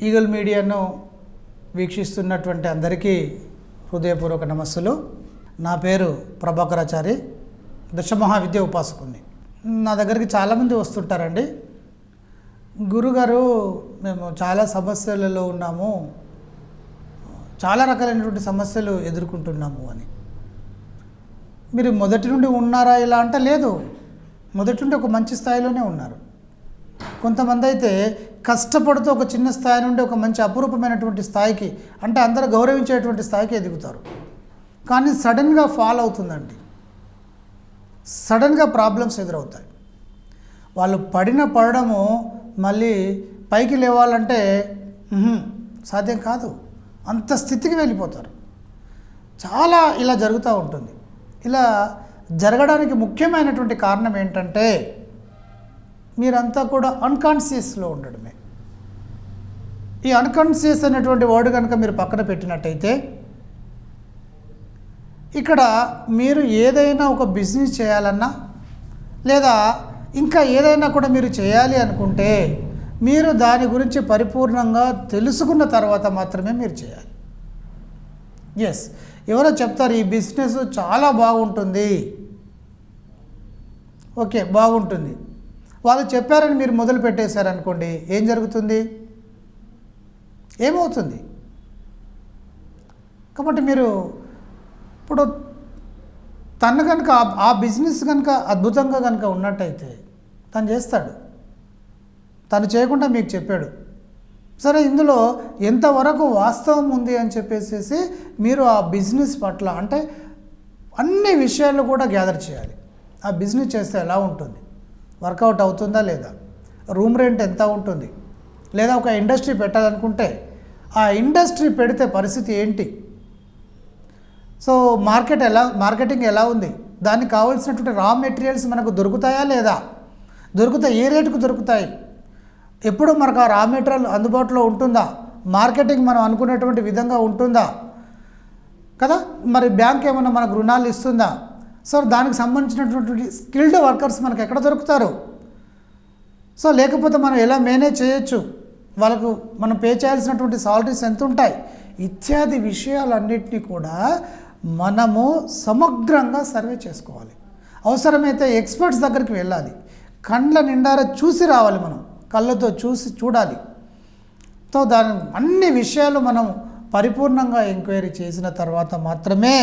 Eagle మీడియాను వీక్షిస్తున్నటువంటి అందరికీ హృదయపూర్వక నమస్సులు. నా పేరు ప్రభాకరాచారి, దశమహావిద్య ఉపాసకుని. నా దగ్గరికి చాలామంది వస్తుంటారండి. గురుగారు, మేము చాలా సమస్యలలో ఉన్నాము, చాలా రకాలైనటువంటి సమస్యలు ఎదుర్కొంటున్నాము అని. మీరు మొదటి నుండి ఉన్నారా ఇలా అంటే లేదు, మొదటి నుండి ఒక మంచి స్థాయిలోనే ఉన్నారు. కొంతమంది అయితే కష్టపడుతూ ఒక చిన్న స్థాయి నుండి ఒక మంచి అపురూపమైనటువంటి స్థాయికి, అంటే అందరూ గౌరవించేటువంటి స్థాయికి ఎదుగుతారు. కానీ సడన్గా ఫాల్ అవుతుందండి, సడన్గా ప్రాబ్లమ్స్ ఎదురవుతాయి. వాళ్ళు పడడము మళ్ళీ పైకి లేవాలంటే సాధ్యం కాదు, అంత స్థితికి వెళ్ళిపోతారు. చాలా ఇలా జరుగుతూ ఉంటుంది. ఇలా జరగడానికి ముఖ్యమైనటువంటి కారణం ఏంటంటే మీరంతా కూడా అన్కాన్షియస్లో ఉండడమే. ఈ అన్కాన్షియస్ అనేటువంటి వర్డ్ కనుక మీరు పక్కన పెట్టినట్టయితే, ఇక్కడ మీరు ఏదైనా ఒక బిజినెస్ చేయాలన్నా లేదా ఇంకా ఏదైనా కూడా మీరు చేయాలి అనుకుంటే మీరు దాని గురించి పరిపూర్ణంగా తెలుసుకున్న తర్వాత మాత్రమే మీరు చేయాలి. ఎస్, ఎవరో చెప్తారు ఈ బిజినెస్ చాలా బాగుంటుంది, ఓకే బాగుంటుంది, వాళ్ళు చెప్పారని మీరు మొదలు పెట్టేశారనుకోండి, ఏం జరుగుతుంది, ఏమవుతుంది? కాబట్టి మీరు ఇప్పుడు తను కనుక ఆ బిజినెస్ కనుక అద్భుతంగా కనుక ఉన్నట్టయితే తను చేస్తాడు. తను చేయకుండా మీకు చెప్పాడు, సరే ఇందులో ఎంతవరకు వాస్తవం ఉంది అని చెప్పేసి మీరు ఆ బిజినెస్ పట్ల అంటే అన్ని విషయాలు కూడా గ్యాదర్ చేయాలి. ఆ బిజినెస్ చేస్తే ఎలా ఉంటుంది, వర్కౌట్ అవుతుందా లేదా, రూమ్ రెంట్ ఎంత ఉంటుంది, లేదా ఒక ఇండస్ట్రీ పెట్టాలనుకుంటే ఆ ఇండస్ట్రీ పెడితే పరిస్థితి ఏంటి, సో మార్కెటింగ్ ఎలా ఉంది, దానికి కావాల్సినటువంటి రా మెటీరియల్స్ మనకు దొరుకుతాయా లేదా, దొరుకుతాయి, ఏ రేటుకు దొరుకుతాయి, ఎప్పుడు మనకు ఆ రా మెటీరియల్ అందుబాటులో ఉంటుందా, మార్కెటింగ్ మనం అనుకునేటువంటి విధంగా ఉంటుందా కదా, మరి బ్యాంక్ ఏమైనా మనకు రుణాలు ఇస్తుందా, సో దానికి సంబంధించినటువంటి స్కిల్డ్ వర్కర్స్ మనకు ఎక్కడ దొరుకుతారు, సో లేకపోతే మనం ఎలా మేనేజ్ చేయొచ్చు, వాళ్ళకు మనం పే చేయాల్సినటువంటి సాలరీస్ ఎంత ఉంటాయి, ఇత్యాది విషయాలన్నింటినీ కూడా మనము సమగ్రంగా సర్వే చేసుకోవాలి. అవసరమైతే ఎక్స్పర్ట్స్ దగ్గరికి వెళ్ళాలి, కండ్ల నిండారా చూసి రావాలి, మనం కళ్ళతో చూడాలి. సో దాని అన్ని విషయాలు మనం పరిపూర్ణంగా ఎంక్వైరీ చేసిన తర్వాత మాత్రమే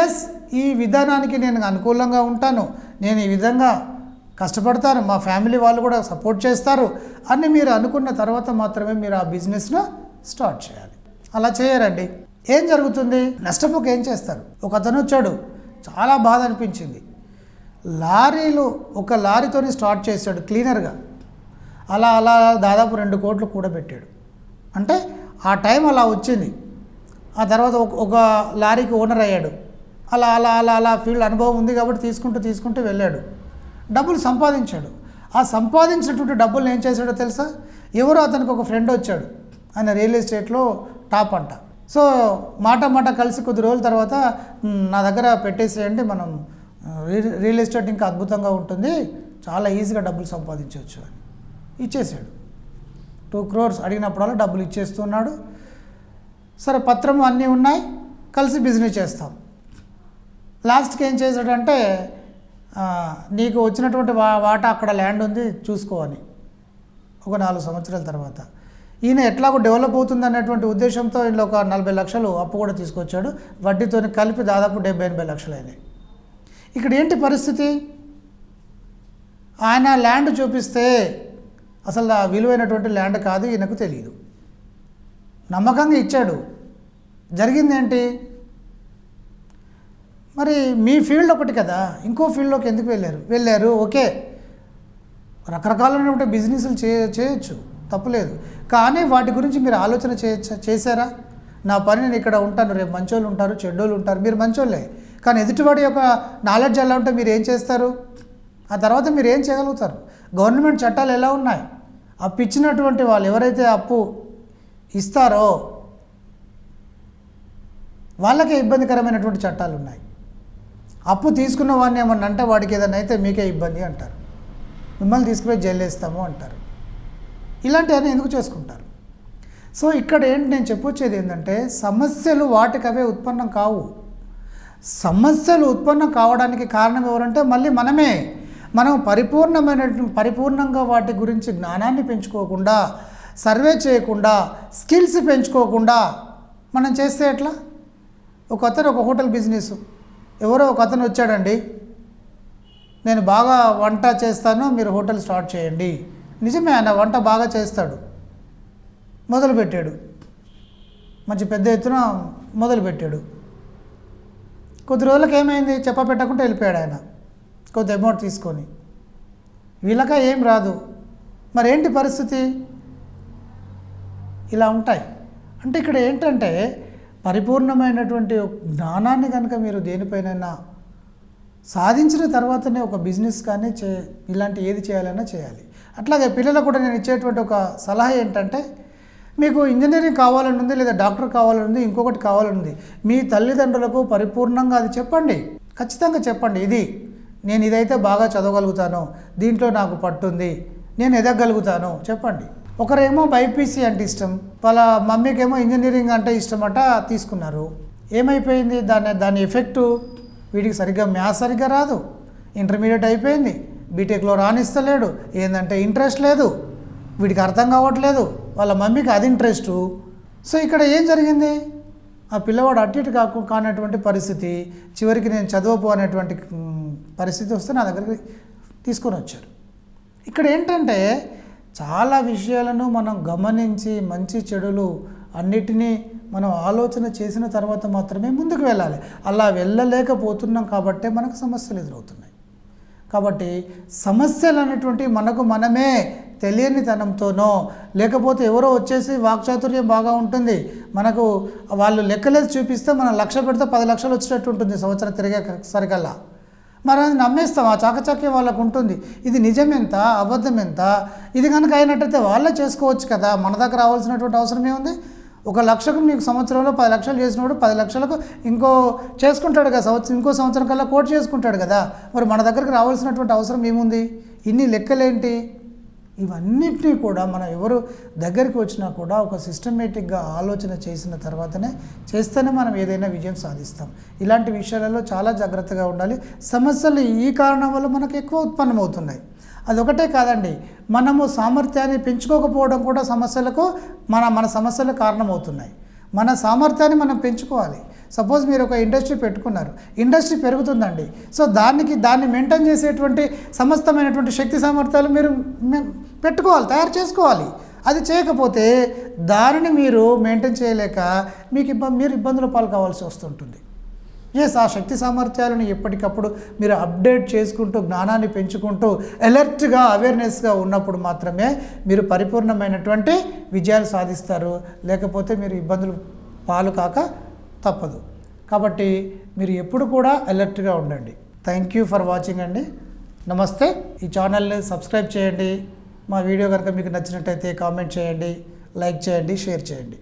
ఎస్ ఈ విధానానికి నేను అనుకూలంగా ఉంటాను, నేను ఈ విధంగా కష్టపడతాను, మా ఫ్యామిలీ వాళ్ళు కూడా సపోర్ట్ చేస్తారు అని మీరు అనుకున్న తర్వాత మాత్రమే మీరు ఆ బిజినెస్ను స్టార్ట్ చేయాలి. అలా చేయరండి, ఏం జరుగుతుంది, నష్టపోక ఏం చేస్తారు. ఒక అతను వచ్చాడు, చాలా బాధ అనిపించింది, ఒక లారీతోని స్టార్ట్ చేశాడు క్లీనర్గా, అలా దాదాపు 2 కోట్లు కూడబెట్టాడు. అంటే ఆ టైం అలా వచ్చింది. ఆ తర్వాత ఒక లారీకి ఓనర్ అయ్యాడు. అలా ఫీల్డ్ అనుభవం ఉంది కాబట్టి తీసుకుంటూ వెళ్ళాడు, డబ్బులు సంపాదించాడు. ఆ సంపాదించినటువంటి డబ్బులు ఏం చేశాడో తెలుసా, ఎవరో అతనికి ఒక ఫ్రెండ్ వచ్చాడు, ఆయన రియల్ ఎస్టేట్లో టాప్ అంట. సో మాట కలిసి కొద్ది రోజుల తర్వాత నా దగ్గర పెట్టేసేయండి, మనం రియల్ ఎస్టేట్ ఇంకా అద్భుతంగా ఉంటుంది, చాలా ఈజీగా డబ్బులు సంపాదించవచ్చు అని ఇచ్చేసాడు. 2 crores అడిగినప్పుడల్లా డబ్బులు ఇచ్చేస్తున్నాడు. సరే పత్రం అన్నీ ఉన్నాయి, కలిసి బిజినెస్ చేస్తాం. లాస్ట్కి ఏం చేశాడంటే, నీకు వచ్చినటువంటి వాటా అక్కడ ల్యాండ్ ఉంది చూసుకో అని, ఒక 4 సంవత్సరాల తర్వాత ఈయన ఎట్లాగో డెవలప్ అవుతుంది అనేటువంటి ఉద్దేశంతో ఇంట్లో ఒక 40 లక్షలు అప్పు కూడా తీసుకొచ్చాడు, వడ్డీతో కలిపి దాదాపు 70-80 లక్షలు అయినాయి. ఇక్కడ ఏంటి పరిస్థితి, ఆయన ల్యాండ్ చూపిస్తే అసలు ఆ విలువైనటువంటి ల్యాండ్ కాదు, ఈయనకు తెలియదు, నమ్మకంగా ఇచ్చాడు, జరిగింది ఏంటి, మరి మీ ఫీల్డ్ ఒకటి కదా, ఇంకో ఫీల్డ్లోకి ఎందుకు వెళ్ళారు ఓకే, రకరకాలైనటువంటి బిజినెస్లు చేయొచ్చు, తప్పులేదు, కానీ వాటి గురించి మీరు ఆలోచన చేశారా, నా పని నేను ఇక్కడ ఉంటాను, రేపు మంచోళ్ళు ఉంటారు, చెడ్డోళ్ళు ఉంటారు, మీరు మంచోళ్ళే, కానీ ఎదుటివాడి యొక్క నాలెడ్జ్ ఎలా ఉంటే మీరు ఏం చేస్తారు, ఆ తర్వాత మీరు ఏం చేయగలుగుతారు. గవర్నమెంట్ చట్టాలు ఎలా ఉన్నాయి, అప్పు ఇచ్చినటువంటి వాళ్ళు ఎవరైతే అప్పు ఇస్తారో వాళ్ళకే ఇబ్బందికరమైనటువంటి చట్టాలు ఉన్నాయి. అప్పు తీసుకున్న వాడిని ఏమన్నా అంటే వాడికి ఏదైనా అయితే మీకే ఇబ్బంది అంటారు, మిమ్మల్ని తీసుకుపోయి జైలు వేస్తాము అంటారు. ఇలాంటివన్నీ ఎందుకు చేసుకుంటారు? సో ఇక్కడ ఏంటి నేను చెప్పొచ్చేది ఏంటంటే సమస్యలు వాటికవే ఉత్పన్నం కావు. సమస్యలు ఉత్పన్నం కావడానికి కారణం ఎవరంటే మళ్ళీ మనమే. మనం పరిపూర్ణంగా వాటి గురించి జ్ఞానాన్ని పెంచుకోకుండా, సర్వే చేయకుండా, స్కిల్స్ పెంచుకోకుండా మనం చేస్తే ఎట్లా? ఒక హోటల్ బిజినెస్, ఎవరో ఒక అతను వచ్చాడండి, నేను బాగా వంట చేస్తాను, మీరు హోటల్ స్టార్ట్ చేయండి. నిజమే, ఆయన వంట బాగా చేస్తాడు, మొదలుపెట్టాడు, మంచి పెద్ద ఎత్తున మొదలుపెట్టాడు. కొద్ది రోజులకు ఏమైంది, చెప్పపెట్టకుండా వెళ్ళిపోయాడు ఆయన, కొద్ది అమౌంట్ తీసుకొని. వీళ్ళక ఏం రాదు, మరేంటి పరిస్థితి? ఇలా ఉంటాయి. అంటే ఇక్కడ ఏంటంటే పరిపూర్ణమైనటువంటి జ్ఞానాన్ని కనుక మీరు దేనిపైనైనా సాధించిన తర్వాతనే ఒక బిజినెస్ కానీ ఇలాంటి ఏది చేయాలన్నా చేయాలి. అట్లాగే పిల్లలకు కూడా నేను ఇచ్చేటువంటి ఒక సలహా ఏంటంటే, మీకు ఇంజనీరింగ్ కావాలని ఉంది, లేదా డాక్టర్ కావాలని ఉంది, ఇంకొకటి కావాలని ఉంది, మీ తల్లిదండ్రులకు పరిపూర్ణంగా అది చెప్పండి, ఖచ్చితంగా చెప్పండి. నేను ఇదైతే బాగా చదవగలుగుతాను, దీంట్లో నాకు పట్టుంది, నేను ఎదగలుగుతాను చెప్పండి. ఒకరేమో బైపీసీ అంటే ఇష్టం, వాళ్ళ మమ్మీకేమో ఇంజనీరింగ్ అంటే ఇష్టమట, తీసుకున్నారు. ఏమైపోయింది, దాని ఎఫెక్టు వీడికి సరిగ్గా మ్యాథ్స్ సరిగ్గా రాదు, ఇంటర్మీడియట్ అయిపోయింది, బీటెక్లో రాణిస్తలేడు, ఏంటంటే ఇంట్రెస్ట్ లేదు, వీడికి అర్థం కావట్లేదు, వాళ్ళ మమ్మీకి అది ఇంట్రెస్టు. సో ఇక్కడ ఏం జరిగింది, ఆ పిల్లవాడు అటు ఇటు కానటువంటి పరిస్థితి, చివరికి నేను చదవపు అనేటువంటి పరిస్థితి వస్తే నా దగ్గరికి తీసుకొని వచ్చారు. ఇక్కడ ఏంటంటే చాలా విషయాలను మనం గమనించి మంచి చెడులు అన్నిటినీ మనం ఆలోచన చేసిన తర్వాత మాత్రమే ముందుకు వెళ్ళాలి. అలా వెళ్ళలేకపోతున్నాం కాబట్టే మనకు సమస్యలు ఎదురవుతున్నాయి. కాబట్టి సమస్యలు అనేటువంటి మనకు మనమే తెలియనితనంతోనో, లేకపోతే ఎవరో వచ్చేసి వాక్చాతుర్యం బాగా ఉంటుంది, మనకు వాళ్ళు లెక్కలేసి చూపిస్తే మనం 1,00,000 పెడితే 10 లక్షలు వచ్చేటట్టు ఉంటుంది సంవత్సరం తిరిగే సరికల్లా. మరి అది నమ్మేస్తాం, ఆ చాకచక్యం వాళ్ళకు ఉంటుంది. ఇది నిజమెంత, అబద్ధం ఎంత, ఇది కనుక అయినట్టయితే వాళ్ళే చేసుకోవచ్చు కదా, మన దగ్గర రావాల్సినటువంటి అవసరం ఏముంది? 1,00,000కు నీకు సంవత్సరంలో 10 లక్షలు చేసినప్పుడు 10 లక్షలకు ఇంకో చేసుకుంటాడు కదా, ఇంకో సంవత్సరం కల్లా కోట్ చేసుకుంటాడు కదా. మరి మన దగ్గరికి రావాల్సినటువంటి అవసరం ఏముంది? ఇన్ని లెక్కలేంటి? ఇవన్నిటినీ కూడా మనం ఎవరు దగ్గరికి వచ్చినా కూడా ఒక సిస్టమేటిక్గా ఆలోచన చేసిన తర్వాతనే చేస్తేనే మనం ఏదైనా విజయం సాధిస్తాం. ఇలాంటి విషయాలలో చాలా జాగ్రత్తగా ఉండాలి. సమస్యలు ఈ కారణం వల్ల మనకు ఎక్కువ ఉత్పన్నమవుతున్నాయి. అదొకటే కాదండి, మనము సామర్థ్యాన్ని పెంచుకోకపోవడం కూడా సమస్యలకు మన సమస్యలకు కారణమవుతున్నాయి. మన సామర్థ్యాన్ని మనం పెంచుకోవాలి. సపోజ్ మీరు ఒక ఇండస్ట్రీ పెట్టుకున్నారు, ఇండస్ట్రీ పెరుగుతుందండి. సో దాన్ని మెయింటైన్ చేసేటువంటి సమస్తమైనటువంటి శక్తి సామర్థ్యాలు మీరు పెట్టుకోవాలి, తయారు చేసుకోవాలి. అది చేయకపోతే దానిని మీరు మెయింటైన్ చేయలేక మీరు ఇబ్బందుల పాలు కావాల్సి వస్తుంటుంది. ఆ శక్తి సామర్థ్యాలను ఎప్పటికప్పుడు మీరు అప్డేట్ చేసుకుంటూ, జ్ఞానాన్ని పెంచుకుంటూ, అలర్ట్గా, అవేర్నెస్గా ఉన్నప్పుడు మాత్రమే మీరు పరిపూర్ణమైనటువంటి విజయాలు సాధిస్తారు. లేకపోతే మీరు ఇబ్బందులు పాలు కాక తప్పదు. కాబట్టి మీరు ఎప్పుడు కూడా అలర్ట్గా ఉండండి. థ్యాంక్ యూ ఫర్ వాచింగ్ అండి. నమస్తే. ఈ ఛానల్ని సబ్స్క్రైబ్ చేయండి. మా వీడియో కనుక మీకు నచ్చినట్టయితే కామెంట్ చేయండి, లైక్ చేయండి, షేర్ చేయండి.